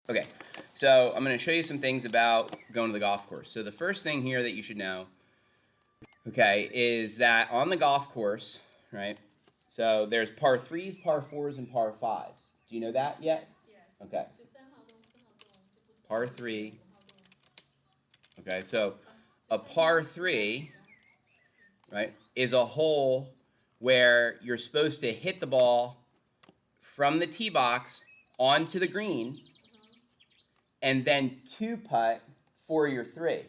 Okay, so I'm going to show you some things about going to the golf course. So the first thing here that you should know, okay, is that on the golf course, right? So there's par threes, par fours, and par fives. Do you know that yet? Okay. Par three. Okay, so a par three, right, is a hole where you're supposed to hit the ball from the tee box onto the green and then two putt for your three,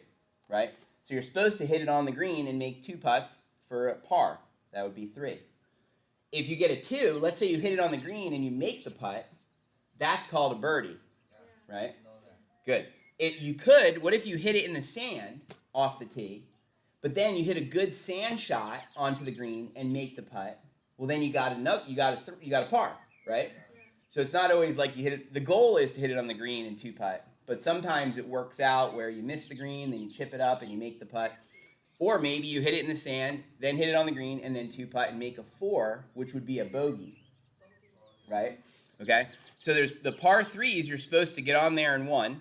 right? So you're supposed to hit it on the green and make two putts for a par. That would be three. If you get a two, let's say you hit it on the green and you make the putt, that's called a birdie, right? Good. What if you hit it in the sand off the tee, but then you hit a good sand shot onto the green and make the putt? Well, then you got a par, right? So it's not always like you hit it. The goal is to hit it on the green and two putt, but sometimes it works out where you miss the green, then you chip it up and you make the putt. Or maybe you hit it in the sand, then hit it on the green, and then two putt and make a four, which would be a bogey, right? Okay. So there's the par threes. You're supposed to get on there in one,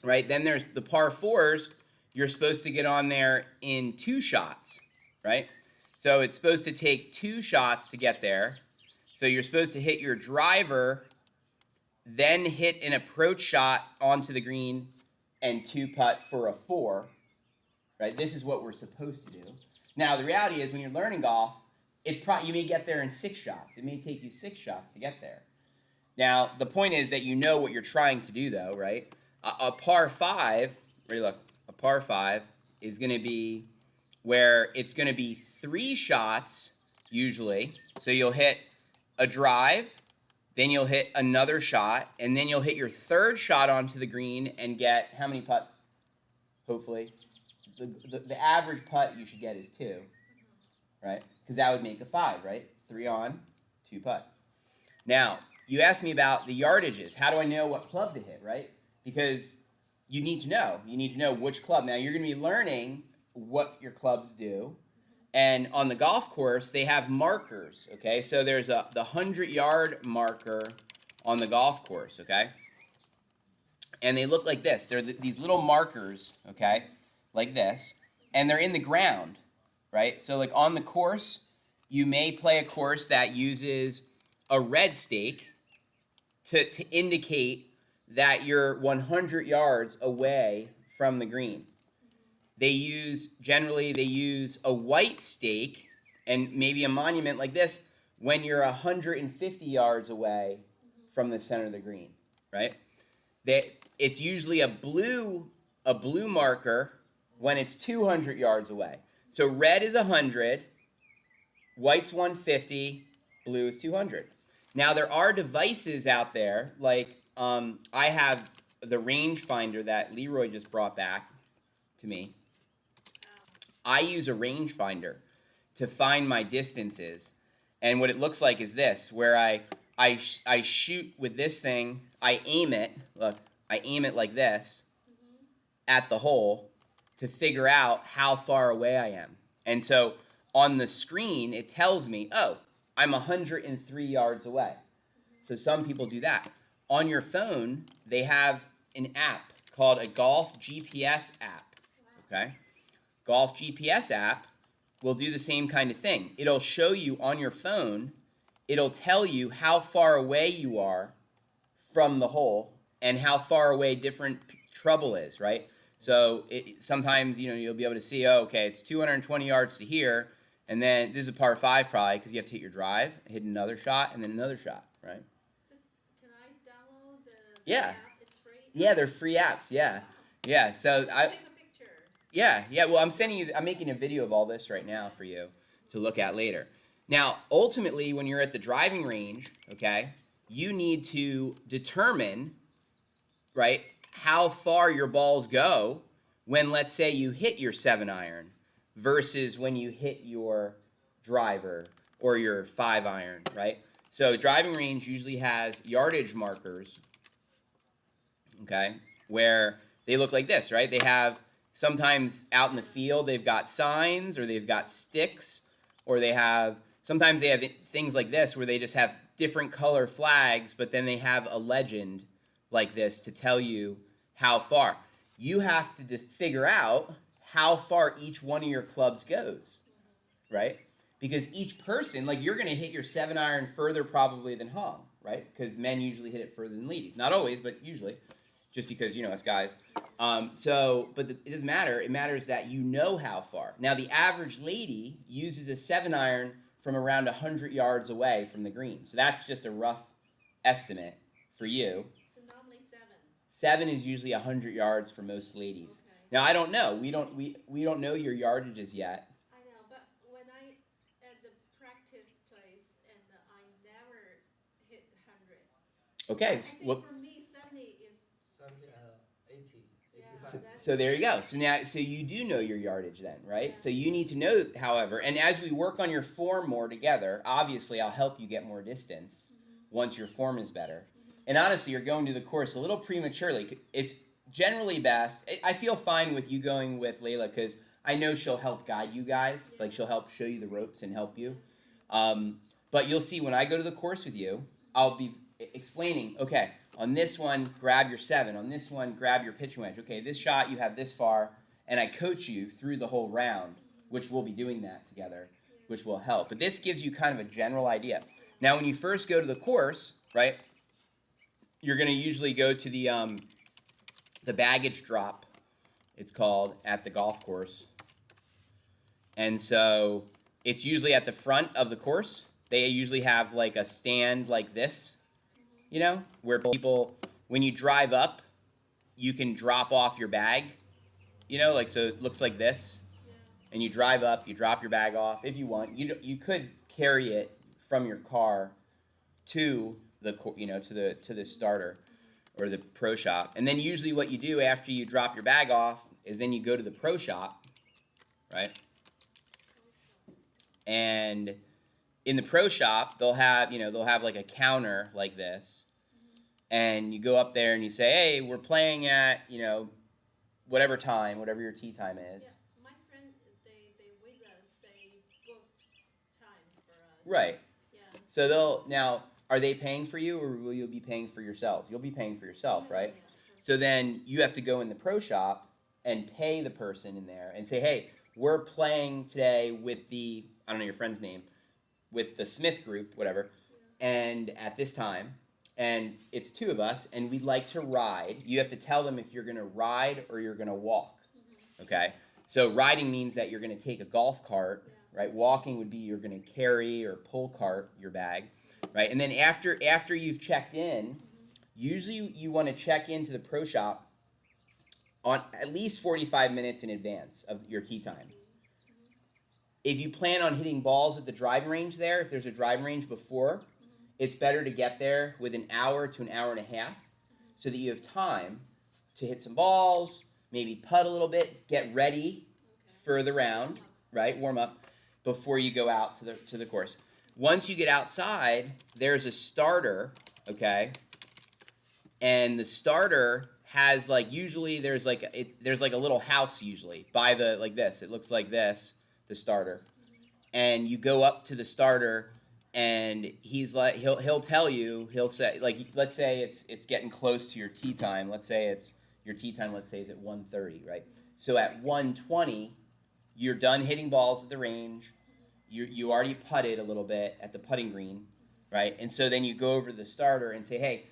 right? Then there's the par fours. You're supposed to get on there in two shots, right? So it's supposed to take two shots to get there. So you're supposed to hit your driver, then hit an approach shot onto the green, and two putt for a four, right? This is what we're supposed to do. Now the reality is, when you're learning golf, you may get there in six shots. It may take you six shots to get there. Now the point is that you know what you're trying to do, though, right? A par five, ready? Look, a par five is going to be where it's going to be three shots usually. So you'll hit a drive, then you'll hit another shot, and then you'll hit your third shot onto the green and get how many putts? Hopefully. The average putt you should get is two, right? Because that would make a five, right? Three on, two putt. Now, you asked me about the yardages. How do I know what club to hit, right? Because you need to know. You need to know which club. Now, you're going to be learning what your clubs do. And on the golf course, they have markers, okay? So there's the 100-yard marker on the golf course, okay? And they look like this. They're these little markers, okay, like this. And they're in the ground, right? So like on the course, you may play a course that uses a red stake to indicate that you're 100 yards away from the green. Generally they use a white stake and maybe a monument like this when you're 150 yards away from the center of the green, right? It's usually a blue marker when it's 200 yards away. So red is 100, white's 150, blue is 200. Now there are devices out there like I have the rangefinder that Leroy just brought back to me. I use a rangefinder to find my distances, and what it looks like is this, where I shoot with this thing, I aim it, look, I aim it like this at the hole to figure out how far away I am. And so on the screen, it tells me, oh, I'm 103 yards away. So some people do that. On your phone, they have an app called a Golf GPS app, okay? Golf GPS app will do the same kind of thing. It'll show you on your phone, it'll tell you how far away you are from the hole and how far away different trouble is, right? So sometimes, you'll be able to see, oh, okay, it's 220 yards to here, and then this is a par five probably because you have to hit your drive, hit another shot, and then another shot, right? So can I download the Yeah. app? It's free? Yeah, they're free apps, yeah. Yeah, so Take a picture. Yeah, well, I'm making a video of all this right now for you to look at later. Now, ultimately, when you're at the driving range, okay, you need to determine, right, how far your balls go when, let's say, you hit your 7-iron versus when you hit your driver or your 5-iron, right? So driving range usually has yardage markers, okay, where they look like this, right? They have sometimes out in the field, they've got signs or they've got sticks, or sometimes they have things like this where they just have different color flags, but then they have a legend like this to tell you how far. You have to figure out how far each one of your clubs goes, right? Because each person, like you're going to hit your 7-iron further probably than Hong, right? Because men usually hit it further than ladies. Not always, but usually, just because, you know, us guys. But it doesn't matter. It matters that you know how far. Now, the average lady uses a 7-iron from around 100 yards away from the green. So that's just a rough estimate for you. So normally 7. 7 is usually 100 yards for most ladies. Okay. Now, I don't know. We don't know your yardages yet. I know, but when I at the practice place and I never hit 100. Okay. I think Well, for me 70 is 80, yeah. 85. so there you go. So you do know your yardage then, right? Yeah. So you need to know, however, and as we work on your form more together, obviously I'll help you get more distance once your form is better. And honestly, you're going to the course a little prematurely. It's generally best. I feel fine with you going with Layla because I know she'll help guide you guys. Like she'll help show you the ropes and help you. But you'll see when I go to the course with you, I'll be explaining, okay, on this one, grab your 7. On this one, grab your pitching wedge. Okay, this shot, you have this far. And I coach you through the whole round, which we'll be doing that together, which will help. But this gives you kind of a general idea. Now, when you first go to the course, right, you're going to usually go to the baggage drop, it's called, at the golf course. And so it's usually at the front of the course. They usually have like a stand like this, you know, where people, when you drive up, you can drop off your bag, you know, like so it looks like this. Yeah. And you drive up, you drop your bag off if you want. You could carry it from your car to the to the starter or the pro shop. And then usually what you do after you drop your bag off is then you go to the pro shop, right? And in the pro shop, they'll have like a counter like this. And you go up there and you say, "Hey, we're playing at, whatever time, whatever your tee time is." Yeah, my friend, they with us, they booked time for us. Right. Yeah. So are they paying for you or will you be paying for yourselves? You'll be paying for yourself, right? Yeah, for So then you have to go in the pro shop and pay the person in there and say, "Hey, we're playing today with the, I don't know your friend's name, with the Smith group, whatever, and at this time, and it's 2 of us, and we'd like to ride." You have to tell them if you're going to ride or you're going to walk, okay? So riding means that you're going to take a golf cart, right? Walking would be you're going to carry or pull cart your bag, right? And then after you've checked in, usually you want to check into the pro shop on at least 45 minutes in advance of your tee time. If you plan on hitting balls at the driving range there, if there's a driving range before, it's better to get there with an hour to an hour and a half so that you have time to hit some balls, maybe putt a little bit, get ready for the round, right? Warm up before you go out to the course. Once you get outside, there's a starter, okay? And the starter has usually there's like a little house usually by the like this. It looks like this, the starter. And you go up to the starter and he's like he'll tell you, he'll say, like, let's say it's getting close to your tee time. Let's say it's your tee time, let's say, is at 1:30, right? So at 1:20, you're done hitting balls at the range. You already putted a little bit at the putting green, right? And so then you go over to the starter and say, "Hey,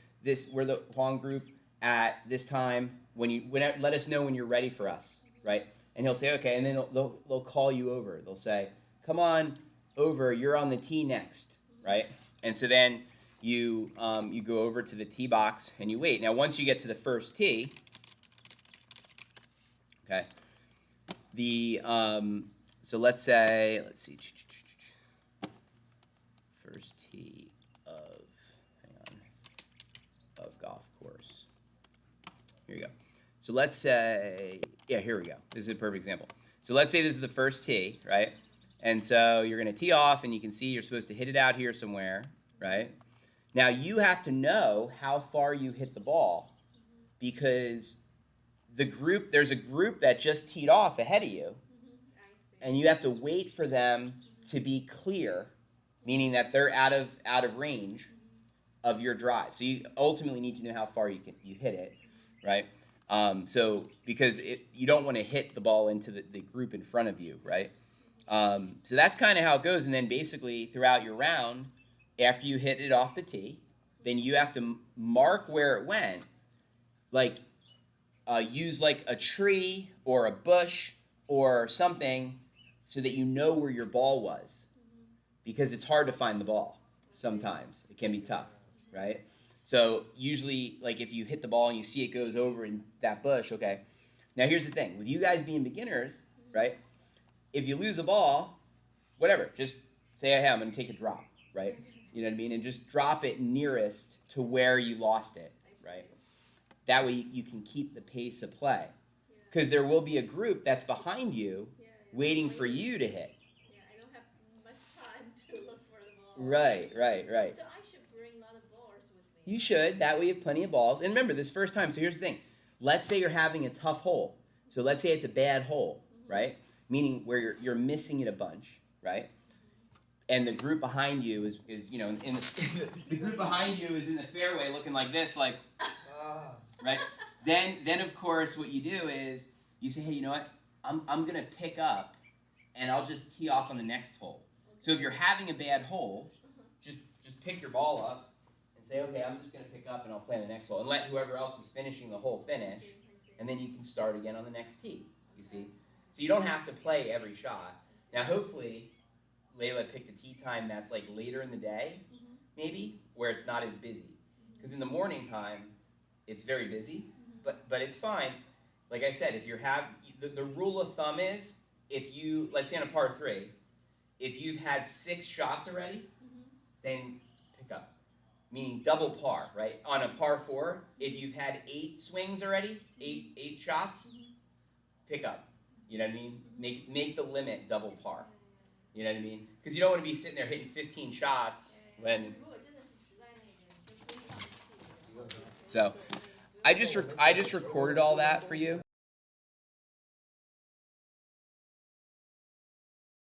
we're the Huang group at this time. Let us know when you're ready for us," right? And he'll say, "Okay," and then they'll call you over. They'll say, "Come on over. You're on the tee next," right? And so then you go over to the tee box and you wait. Now, once you get to the first tee, okay, so let's see, first tee of golf course. Here you go. So let's say, yeah, here we go. This is a perfect example. So let's say this is the first tee, right? And so you're going to tee off, and you can see you're supposed to hit it out here somewhere, right? Now you have to know how far you hit the ball because there's a group that just teed off ahead of you, and you have to wait for them to be clear, meaning that they're out of range, of your drive. So you ultimately need to know how far you hit it, right? So because you don't want to hit the ball into the group in front of you, right? So that's kind of how it goes. And then basically throughout your round, after you hit it off the tee, then you have to mark where it went, like use like a tree or a bush or something so that you know where your ball was, because it's hard to find the ball sometimes. It can be tough, right? So usually, like if you hit the ball and you see it goes over in that bush, okay. Now here's the thing, with you guys being beginners, right? If you lose a ball, whatever, just say, hey, I'm gonna take a drop, right? You know what I mean? And just drop it nearest to where you lost it, right? That way you can keep the pace of play. Because there will be a group that's behind you waiting for you to hit. Yeah, I don't have much time to look for the ball. Right. So I should bring a lot of balls with me. You should. That way you have plenty of balls. And remember, this first time, so here's the thing. Let's say you're having a tough hole. So let's say it's a bad hole, right? Meaning where you're missing it a bunch, right? And the group behind you is you know, the group behind you is in the fairway looking like this, like, right? Then of course what you do is you say, hey, you know what? I'm gonna pick up and I'll just tee off on the next hole. So if you're having a bad hole, just pick your ball up and say, okay, I'm just gonna pick up and I'll play on the next hole, and let whoever else is finishing the hole finish, and then you can start again on the next tee. You see? So you don't have to play every shot. Now hopefully Layla picked a tee time that's like later in the day, maybe, where it's not as busy. Because in the morning time, it's very busy, but it's fine. Like I said, if you have, the rule of thumb is, if you, let's say on a par 3, if you've had 6 shots already, then pick up. Meaning double par, right? On a par 4, if you've had 8 swings already, 8 shots, pick up. You know what I mean? Make the limit double par. You know what I mean? Because you don't want to be sitting there hitting 15 shots when. So, I just recorded all that for you.